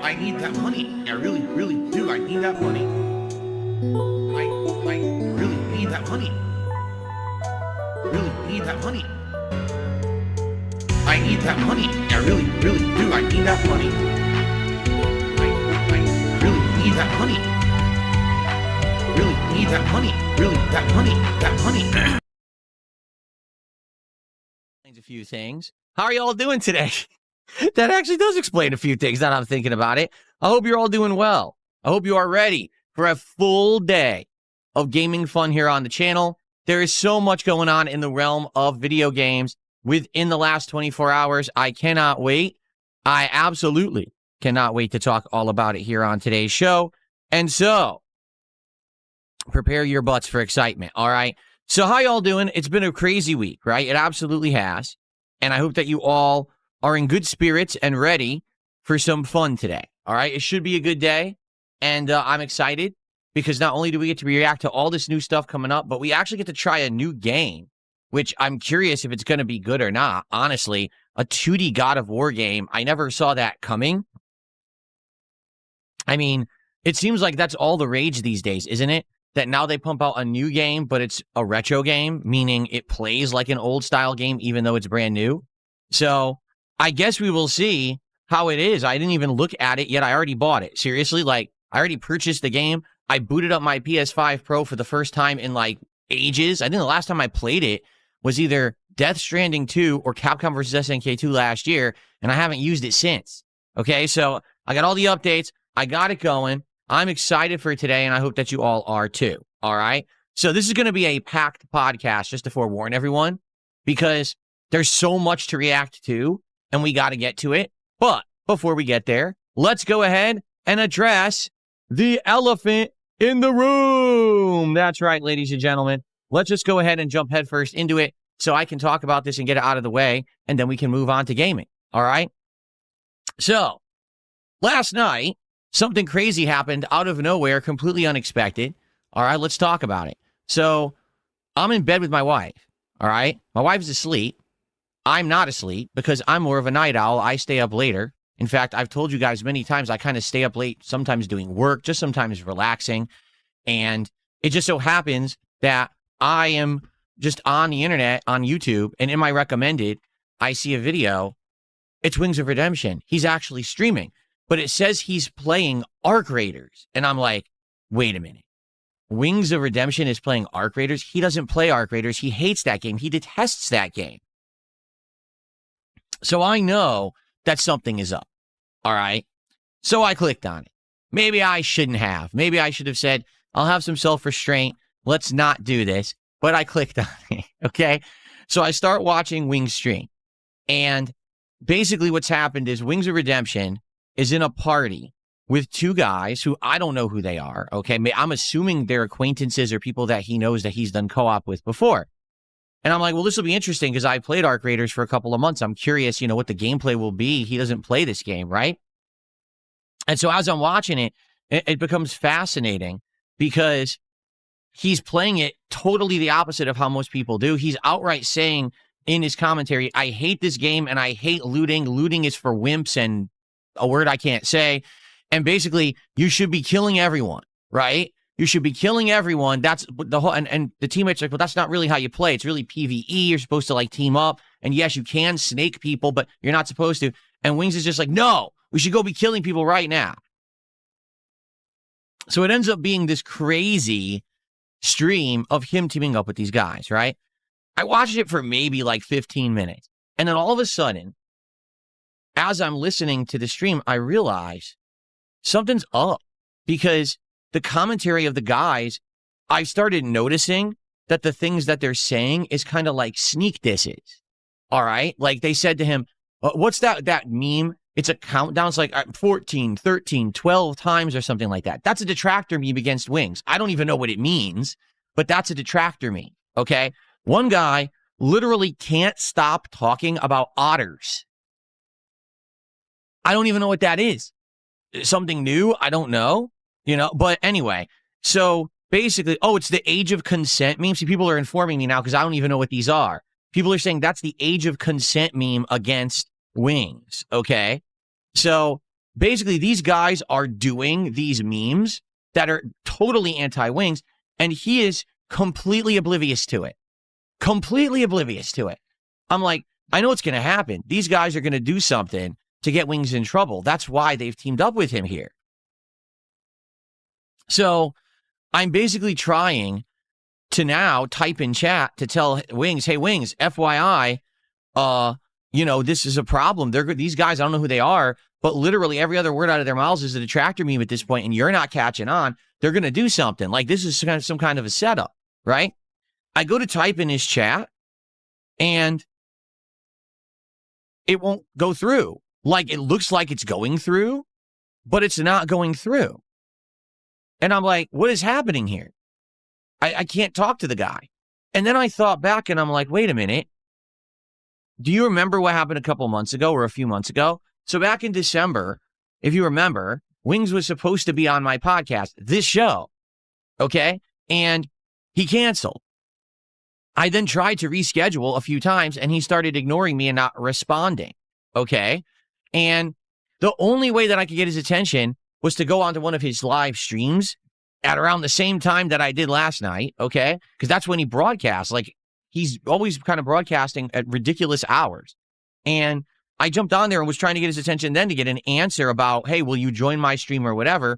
I need that money. I really, really do. I need that money. I really need that money. Really need that money. I need that money. I really, really do. I need that money. I really need that money. Really need that money. Really, that money. That money. A few things. How are you all doing today? That actually does explain a few things now that I'm thinking about it. I hope you're all doing well. I hope you are ready for a full day of gaming fun here on the channel. There is so much going on in the realm of video games within the last 24 hours. I cannot wait. I absolutely cannot wait to talk all about it here on today's show. And so, prepare your butts for excitement, all right? So how y'all doing? It's been a crazy week, right? It absolutely has. And I hope that you all are in good spirits and ready for some fun today, all right? It should be a good day. And I'm excited because not only do we get to react to all this new stuff coming up, but we actually get to try a new game, which I'm curious if it's going to be good or not. Honestly, a 2D God of War game, I never saw that coming. I mean, it seems like that's all the rage these days, isn't it? That now they pump out a new game, but it's a retro game, meaning it plays like an old-style game, even though it's brand new. So I guess we will see how it is. I didn't even look at it yet. I already bought it. Seriously, like, I already purchased the game. I booted up my PS5 Pro for the first time in, like, ages. I think the last time I played it was either Death Stranding 2 or Capcom vs. SNK 2 last year, and I haven't used it since. Okay, so I got all the updates. I got it going. I'm excited for today, and I hope that you all are too, all right? So this is going to be a packed podcast, just to forewarn everyone, because there's so much to react to, and we got to get to it. But before we get there, let's go ahead and address the elephant in the room. That's right, ladies and gentlemen. Let's just go ahead and jump headfirst into it so I can talk about this and get it out of the way, and then we can move on to gaming, all right? So, last night, something crazy happened out of nowhere, completely unexpected. All right, let's talk about it. So, I'm in bed with my wife, all right? My wife's asleep. I'm not asleep because I'm more of a night owl. I stay up later. In fact, I've told you guys many times I kind of stay up late, sometimes doing work, just sometimes relaxing. And it just so happens that I am just on the internet, on YouTube, and in my recommended, I see a video. It's Wings of Redemption. He's actually streaming. But it says he's playing Arc Raiders. And I'm like, wait a minute. Wings of Redemption is playing Arc Raiders? He doesn't play Arc Raiders. He hates that game. He detests that game. So I know that something is up. All right. So I clicked on it. Maybe I shouldn't have. Maybe I should have said, I'll have some self-restraint. Let's not do this. But I clicked on it. Okay. So I start watching Wings stream. And basically what's happened is Wings of Redemption is in a party with two guys who I don't know who they are, okay? I'm assuming they're acquaintances or people that he knows that he's done co-op with before. And I'm like, well, this will be interesting because I played Arc Raiders for a couple of months. I'm curious, what the gameplay will be. He doesn't play this game, right? And so as I'm watching it, it becomes fascinating because he's playing it totally the opposite of how most people do. He's outright saying in his commentary, I hate this game and I hate looting. Looting is for wimps and a word I can't say. And basically, you should be killing everyone, right? You should be killing everyone. That's the whole, and the teammates are like, well, that's not really how you play. It's really PvE. You're supposed to like team up. And yes, you can snake people, but you're not supposed to. And Wings is just like, no, we should go be killing people right now. So it ends up being this crazy stream of him teaming up with these guys, right? I watched it for maybe like 15 minutes. And then all of a sudden, as I'm listening to the stream, I realize something's up because the commentary of the guys, I started noticing that the things that they're saying is kind of like sneak disses. All right. Like they said to him, what's that meme? It's a countdown. It's like 14, 13, 12 times or something like that. That's a detractor meme against Wings. I don't even know what it means, but that's a detractor meme. Okay. One guy literally can't stop talking about otters. I don't even know what that is. Something new? I don't know. But anyway, so basically, it's the age of consent meme. See, people are informing me now because I don't even know what these are. People are saying that's the age of consent meme against Wings. Okay. So basically these guys are doing these memes that are totally anti-Wings, and he is completely oblivious to it. Completely oblivious to it. I'm like, I know what's going to happen. These guys are going to do something to get Wings in trouble. That's why they've teamed up with him here. So I'm basically trying to now type in chat to tell Wings, hey, Wings, FYI, this is a problem. These guys, I don't know who they are, but literally every other word out of their mouths is a detractor meme at this point, and you're not catching on. They're going to do something. Like, this is some kind of a setup, right? I go to type in his chat, and it won't go through. Like, it looks like it's going through, but it's not going through. And I'm like, what is happening here? I can't talk to the guy. And then I thought back, and I'm like, wait a minute. Do you remember what happened a couple months ago or a few months ago? So back in December, if you remember, Wings was supposed to be on my podcast, this show, okay? And he canceled. I then tried to reschedule a few times, and he started ignoring me and not responding, okay? And the only way that I could get his attention was to go onto one of his live streams at around the same time that I did last night, okay? Because that's when he broadcasts. Like, he's always kind of broadcasting at ridiculous hours. And I jumped on there and was trying to get his attention then to get an answer about, hey, will you join my stream or whatever?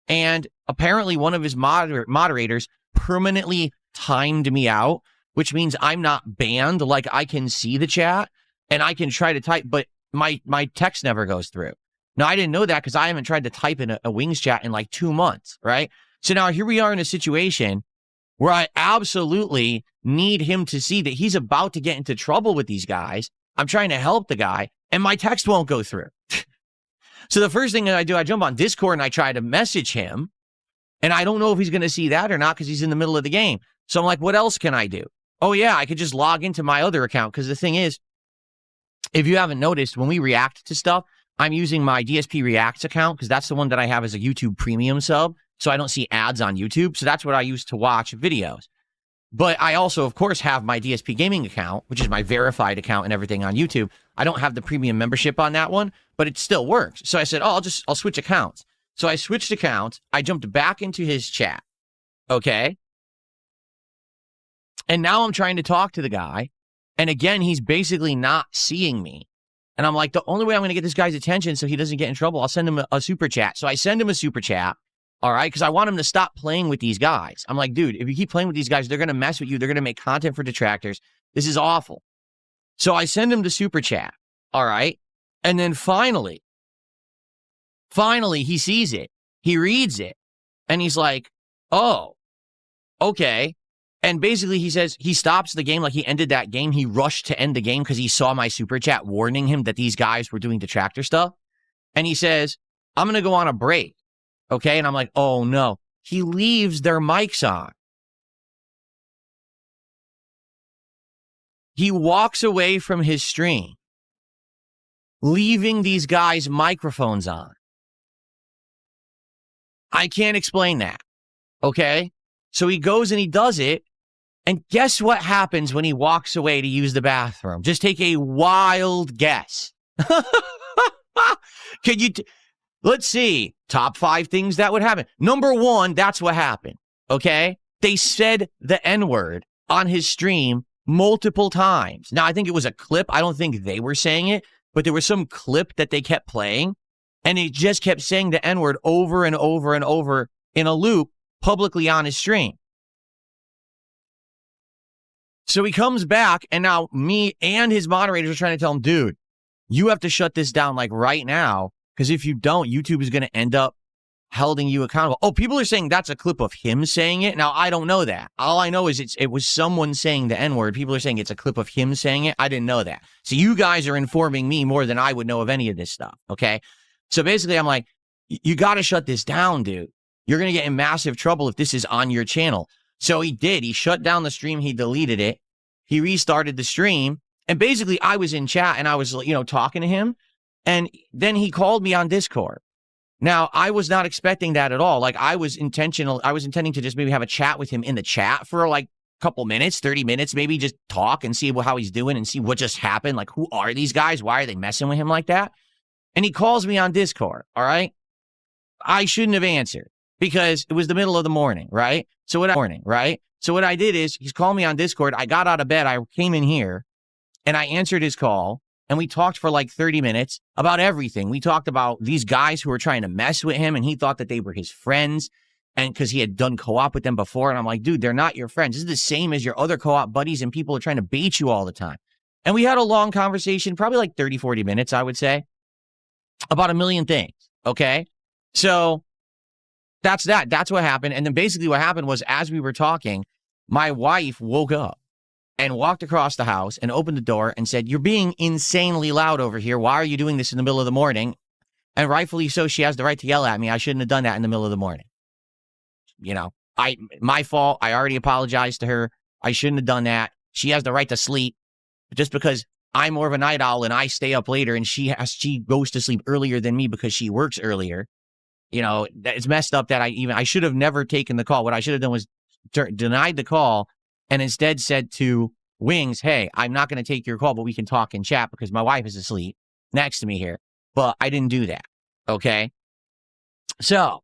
And apparently one of his moderators permanently timed me out, which means I'm not banned. Like, I can see the chat and I can try to type, but my text never goes through. Now, I didn't know that because I haven't tried to type in a Wings chat in like 2 months, right? So now here we are in a situation where I absolutely need him to see that he's about to get into trouble with these guys. I'm trying to help the guy, and my text won't go through. So the first thing that I do, I jump on Discord and I try to message him, and I don't know if he's going to see that or not because he's in the middle of the game. So I'm like, what else can I do? Oh, yeah, I could just log into my other account, because the thing is, if you haven't noticed, when we react to stuff, I'm using my DSP Reacts account because that's the one that I have as a YouTube premium sub, so I don't see ads on YouTube. So that's what I use to watch videos. But I also, of course, have my DSP Gaming account, which is my verified account and everything on YouTube. I don't have the premium membership on that one, but it still works. So I said, oh, I'll switch accounts. So I switched accounts. I jumped back into his chat. Okay. And now I'm trying to talk to the guy. And again, he's basically not seeing me. And I'm like, the only way I'm going to get this guy's attention so he doesn't get in trouble, I'll send him a super chat. So I send him a super chat. All right, because I want him to stop playing with these guys. I'm like, dude, if you keep playing with these guys, they're going to mess with you. They're going to make content for detractors. This is awful. So I send him the super chat. All right. And then finally, he sees it. He reads it. And he's like, oh, okay. And basically he says he stops the game, like he ended that game. He rushed to end the game because he saw my super chat warning him that these guys were doing detractor stuff. And he says, I'm going to go on a break. Okay. And I'm like, oh no. He leaves their mics on. He walks away from his stream, leaving these guys' microphones on. I can't explain that. Okay. So he goes and he does it. And guess what happens when he walks away to use the bathroom? Just take a wild guess. Can you... Let's see. Top 5 things that would happen. Number 1, that's what happened. Okay? They said the N-word on his stream multiple times. Now, I think it was a clip. I don't think they were saying it, but there was some clip that they kept playing, and he just kept saying the N-word over and over and over in a loop publicly on his stream. So he comes back, and now me and his moderators are trying to tell him, dude, you have to shut this down like right now. Because if you don't, YouTube is going to end up holding you accountable. Oh, people are saying that's a clip of him saying it. Now, I don't know that. All I know is it was someone saying the N-word. People are saying it's a clip of him saying it. I didn't know that. So you guys are informing me more than I would know of any of this stuff, okay? So basically, I'm like, you got to shut this down, dude. You're going to get in massive trouble if this is on your channel. So he did. He shut down the stream. He deleted it. He restarted the stream. And basically, I was in chat and I was, talking to him. And then he called me on Discord. Now, I was not expecting that at all. Like, I was intending to just maybe have a chat with him in the chat for like a couple minutes, 30 minutes, maybe just talk and see how he's doing and see what just happened. Like, who are these guys? Why are they messing with him like that? And he calls me on Discord, all right? I shouldn't have answered because it was the middle of the morning, right? So what I did is he's calling me on Discord. I got out of bed. I came in here and I answered his call and we talked for like 30 minutes about everything. We talked about these guys who were trying to mess with him and he thought that they were his friends and because he had done co-op with them before. And I'm like, dude, they're not your friends. This is the same as your other co-op buddies and people are trying to bait you all the time. And we had a long conversation, probably like 30, 40 minutes, I would say, about a million things. Okay. So that's that. That's what happened. And then basically what happened was as we were talking, my wife woke up and walked across the house and opened the door and said, "You're being insanely loud over here. Why are you doing this in the middle of the morning?" And rightfully so, she has the right to yell at me. I shouldn't have done that in the middle of the morning. You know, my fault. I already apologized to her. I shouldn't have done that. She has the right to sleep. Just because I'm more of a night owl and I stay up later and she goes to sleep earlier than me because she works earlier. You know, it's messed up that I should have never taken the call. What I should have done was denied the call and instead said to Wings, "Hey, I'm not going to take your call, but we can talk and chat because my wife is asleep next to me here." But I didn't do that. Okay. So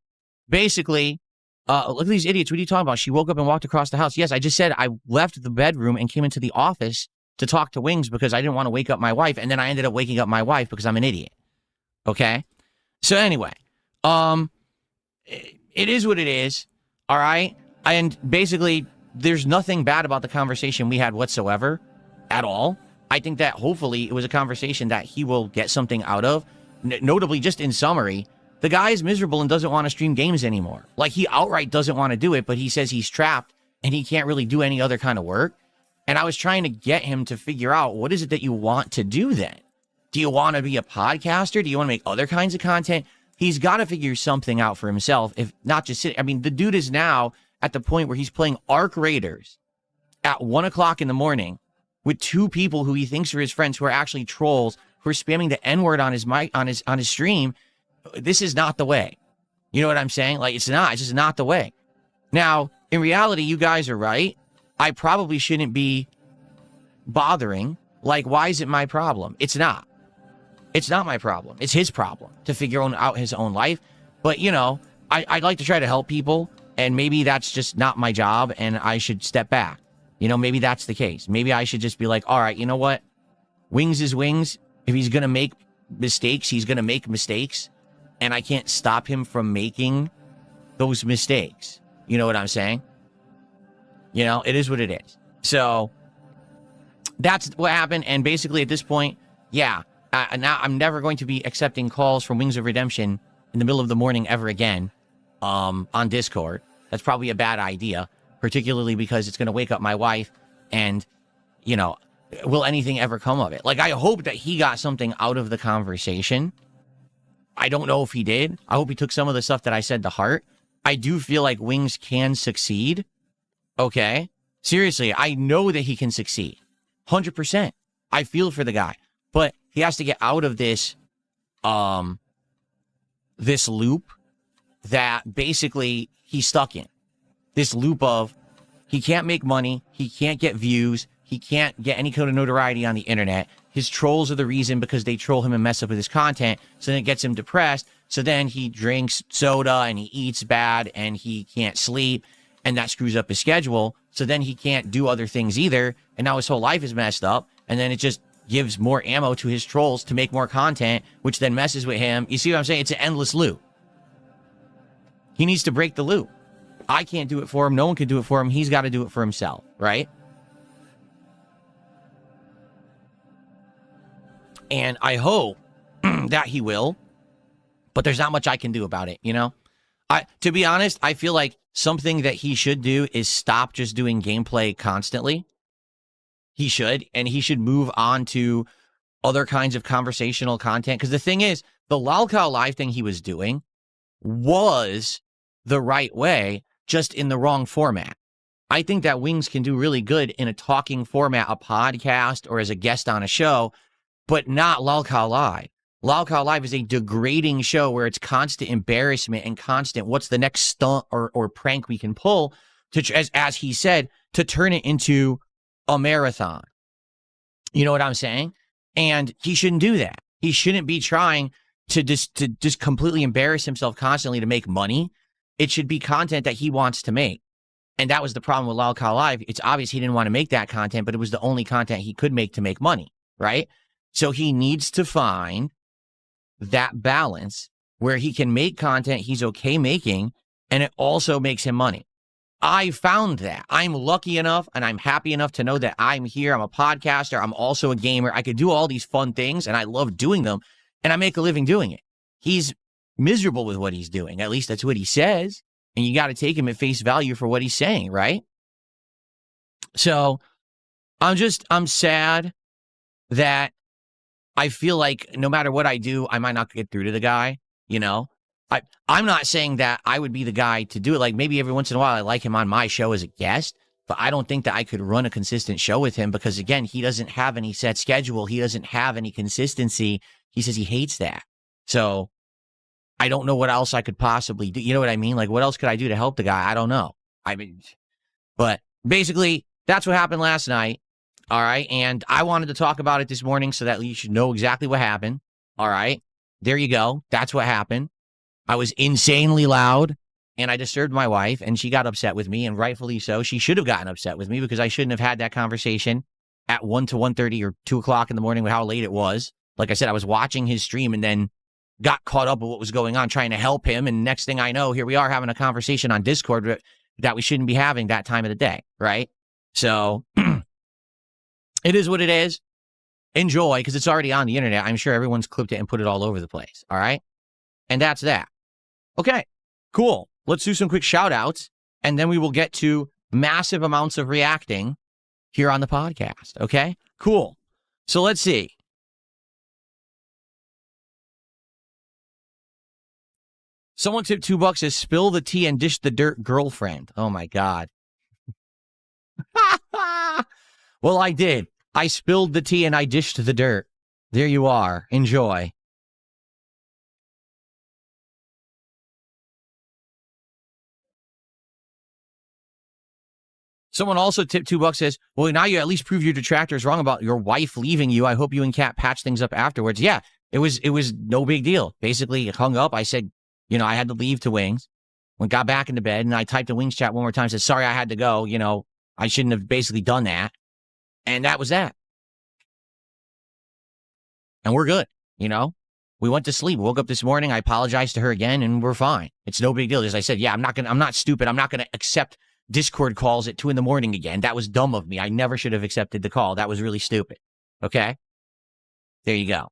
basically, look at these idiots. What are you talking about? She woke up and walked across the house. Yes, I just said I left the bedroom and came into the office to talk to Wings because I didn't want to wake up my wife. And then I ended up waking up my wife because I'm an idiot. Okay. So anyway, it is what it is. All right. And basically there's nothing bad about the conversation we had whatsoever at all. I think that hopefully it was a conversation that he will get something out of. Notably, just in summary, the guy is miserable and doesn't want to stream games anymore. Like he outright doesn't want to do it, but he says he's trapped and he can't really do any other kind of work. And I was trying to get him to figure out, what is it that you want to do then? Do you want to be a podcaster? Do you want to make other kinds of content? He's got to figure something out for himself. If not just sit. I mean, the dude is now at the point where he's playing Arc Raiders at 1 o'clock in the morning with two people who he thinks are his friends who are actually trolls who are spamming the N-word on his mic, on his stream. This is not the way. You know what I'm saying? Like, it's just not the way. Now, in reality, you guys are right. I probably shouldn't be bothering. Like, why is it my problem? It's not. It's not my problem. It's his problem to figure out his own life. But, you know, I'd like to try to help people, and maybe that's just not my job, and I should step back. You know, maybe that's the case. Maybe I should just be like, all right, you know what? Wings is Wings. If he's going to make mistakes, he's going to make mistakes, and I can't stop him from making those mistakes. You know what I'm saying? You know, it is what it is. So that's what happened. And basically at this point, yeah, now I'm never going to be accepting calls from Wings of Redemption in the middle of the morning ever again on Discord. That's probably a bad idea, particularly because it's going to wake up my wife and, you know, will anything ever come of it? Like, I hope that he got something out of the conversation. I don't know if he did. I hope he took some of the stuff that I said to heart. I do feel like Wings can succeed. Okay. Seriously, I know that he can succeed. 100%. I feel for the guy. But he has to get out of this this loop that basically he's stuck in. This loop of he can't make money, he can't get views, he can't get any kind of notoriety on the internet. His trolls are the reason because they troll him and mess up with his content. So then it gets him depressed. So then he drinks soda and he eats bad and he can't sleep. And that screws up his schedule. So then he can't do other things either. And now his whole life is messed up. And then it just gives more ammo to his trolls to make more content, which then messes with him. You see what I'm saying? It's an endless loop. He needs to break the loop. I can't do it for him. No one can do it for him. He's got to do it for himself, right? And I hope that he will. But there's not much I can do about it, you know? To be honest, I feel like something that he should do is stop just doing gameplay constantly. He should, and he should move on to other kinds of conversational content. Because the thing is, the Lolcow Live thing he was doing was the right way, just in the wrong format. I think that Wings can do really good in a talking format, a podcast, or as a guest on a show, but not Lolcow Live. Lolcow Live is a degrading show where it's constant embarrassment and constant what's the next stunt or prank we can pull to, as he said, to turn it into a marathon. You know what I'm saying? And he shouldn't do that. He shouldn't be trying to just completely embarrass himself constantly to make money. It should be content that he wants to make. And that was the problem with Lol Cow Live. It's obvious he didn't want to make that content, but it was the only content he could make to make money, right? So he needs to find that balance where he can make content he's okay making, and it also makes him money. I found that. I'm lucky enough and I'm happy enough to know that I'm here. I'm a podcaster. I'm also a gamer. I could do all these fun things, and I love doing them, and I make a living doing it. He's miserable with what he's doing. At least that's what he says. And you got to take him at face value for what he's saying, right? So I'm sad that I feel like no matter what I do, I might not get through to the guy, you know? I'm not saying that I would be the guy to do it. Like, maybe every once in a while I like him on my show as a guest, but I don't think that I could run a consistent show with him because, again, he doesn't have any set schedule. He doesn't have any consistency. He says he hates that. So I don't know what else I could possibly do. You know what I mean? Like, what else could I do to help the guy? I don't know. I mean, but basically, that's what happened last night. All right. And I wanted to talk about it this morning so that you should know exactly what happened. All right. There you go. That's what happened. I was insanely loud and I disturbed my wife and she got upset with me, and rightfully so. She should have gotten upset with me because I shouldn't have had that conversation at 1 to 1:30 or 2 o'clock in the morning with how late it was. Like I said, I was watching his stream and then got caught up with what was going on, trying to help him. And next thing I know, here we are having a conversation on Discord that we shouldn't be having that time of the day, right? So it is what it is. Enjoy, because it's already on the internet. I'm sure everyone's clipped it and put it all over the place, all right? And that's that. Okay, cool. Let's do some quick shout outs, and then we will get to massive amounts of reacting here on the podcast, okay? Cool. So let's see. Someone tipped $2 says, spill the tea and dish the dirt, girlfriend. Oh, my God. Well, I did. I spilled the tea and I dished the dirt. There you are. Enjoy. Someone also tipped $2 says, well, now you at least prove your detractors wrong about your wife leaving you. I hope you and Kat patch things up afterwards. Yeah, it was no big deal. Basically, hung up. I said, I had to leave to Wings. Got back into bed, and I typed a Wings chat one more time, said, sorry, I had to go. I shouldn't have basically done that. And that was that. And we're good. We went to sleep. Woke up this morning. I apologized to her again, and we're fine. It's no big deal. As I said, yeah, I'm not stupid. I'm not going to accept Discord calls at 2 a.m. again. That was dumb of me. I never should have accepted the call. That was really stupid. Okay? There you go.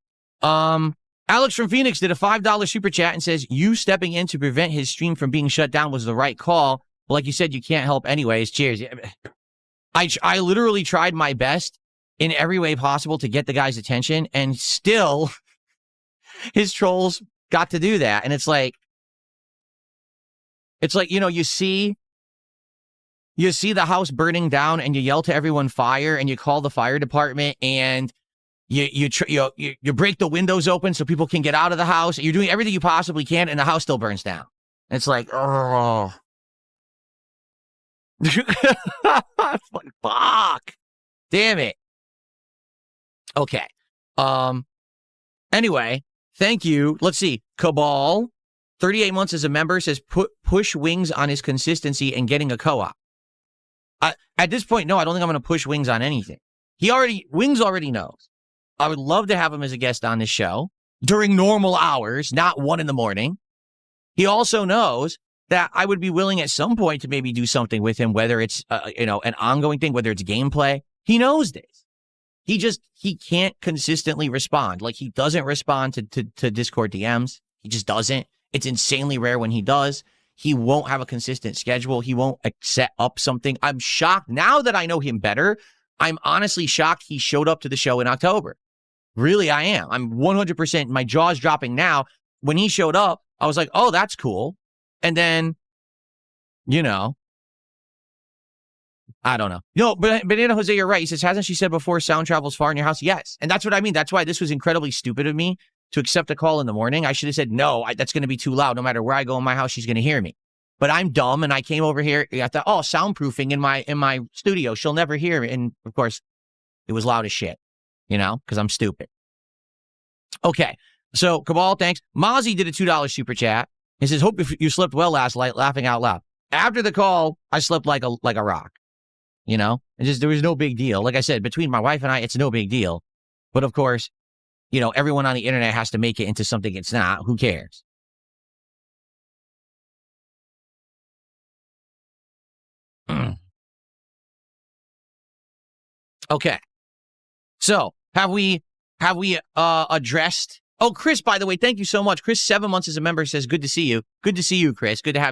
Alex from Phoenix did a $5 super chat and says, you stepping in to prevent his stream from being shut down was the right call. But like you said, you can't help anyways. Cheers. I literally tried my best in every way possible to get the guy's attention, and still his trolls got to do that. And it's like, you see the house burning down and you yell to everyone fire and you call the fire department and you break the windows open so people can get out of the house. You're doing everything you possibly can and the house still burns down. And it's like, oh. Fuck. Damn it. Okay. Anyway, thank you. Let's see. Cabal, 38 months as a member, says push Wings on his consistency and getting a co-op. At this point, no, I don't think I'm going to push Wings on anything. Wings already knows. I would love to have him as a guest on this show during normal hours, not 1 a.m. He also knows that I would be willing at some point to maybe do something with him, whether it's, an ongoing thing, whether it's gameplay. He knows this. He can't consistently respond. Like, he doesn't respond to Discord DMs. He just doesn't. It's insanely rare when he does. He won't have a consistent schedule. He won't set up something. I'm shocked. Now that I know him better, I'm honestly shocked he showed up to the show in October. Really, I am. I'm 100%. My jaw's dropping now. When he showed up, I was like, oh, that's cool. And then, I don't know. No, but Banana Jose, you're right. He says, hasn't she said before sound travels far in your house? Yes. And that's what I mean. That's why this was incredibly stupid of me to accept a call in the morning. I should have said, no, that's going to be too loud. No matter where I go in my house, she's going to hear me. But I'm dumb, and I came over here. I thought, oh, soundproofing in my studio. She'll never hear it. And, of course, it was loud as shit, because I'm stupid. Okay. So, Cabal, thanks. Mozzie did a $2 super chat. He says, hope you slept well last night, laughing out loud. After the call, I slept like a rock. You know? There was no big deal. Like I said, between my wife and I, it's no big deal. But of course, you know, everyone on the internet has to make it into something it's not. Who cares? Okay. So, have we addressed? Oh, Chris, by the way, thank you so much. Chris, 7 months as a member, says, good to see you. Good to see you, Chris. Good to have you.